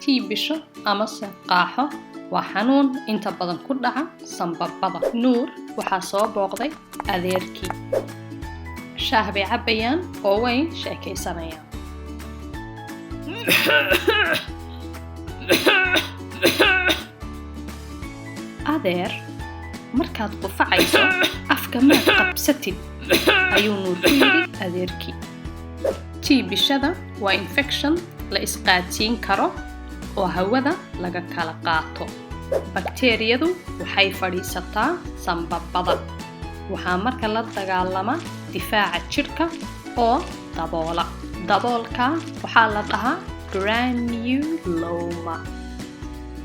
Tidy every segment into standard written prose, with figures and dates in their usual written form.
tiibisho amase qaaxo waa xanuun inta badan ku dhaca sanbabada. Nuur waxaa soo booqday adeerkii. Shaah bay cabayaan oo way sheekaysanayaan. Adeer, markaad qufacayso afka ma qabsatid, ayuu Nuur ku yiri adeerkii. Tiibishada waa infection la isqaadsiin karo oo hawada laga kala qaato. Bakteeriyadu waxay fadhiisataa sanbabada. Waxaa marka la dagaalama difaaca jirka oo daboola. Daboolka waxaa la dhahaa granuloma.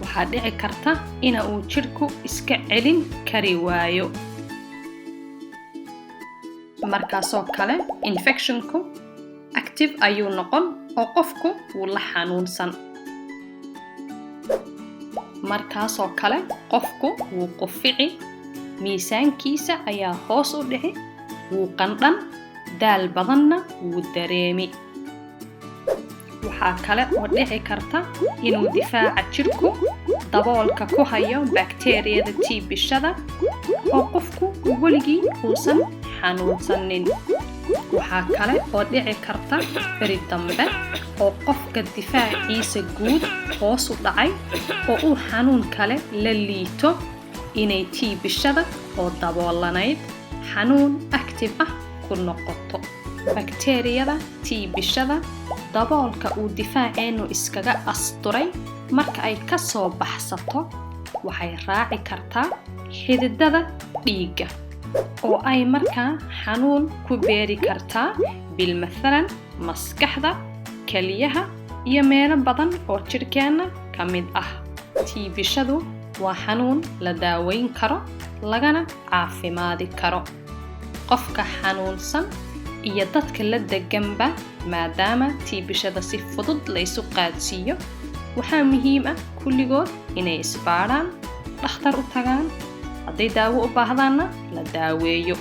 Waxaa dhici karta in uu jirku iska celin kari waayo. Markaasoo kale infectionku active ayuu noqon oo qofku wuu la xanuunsan. Markaasoo kale qofku wuu qufici, miisaankiisa ayaa hoos u dhici, wuu qandhan, daal badanna wuu dareemi. Waxaa kale oo dhici karta inuu difaaca jirku daboolka ku hayo bakteeriyada tiibishada oo qofku weligii uusan xanuunsanin. Waxaa kale oo dhici karta beri dambe oo qofka difaaciisa guud hoos u dhacay oo uu xanuun kale la liito inay tiibishada oo daboolanayd xanuun active ah ku noqoto. Bakteeriyada tiibishada daboolka uu difaaceenu iskaga asturay marka ay ka soo baxsato waxay raaci kartaa xididada dhiigga oo ay markaa xanuun ku beeri kartaa bilmathalan maskaxda, kaliyaha iyo meelo badan oo jirkeena ka mid ah. Tiibishadu waa xanuun la daaweyn karo lagana caafimaadi karo. Qofka xanuunsan iyo dadka la deganba maadaama tiibishada si fudud la isu qaadsiiyo waxaa muhiim ah kulligood inay isbaadhaan, dhakhtar u tagaan, hadday daawo u baahdaanna la daaweeyo.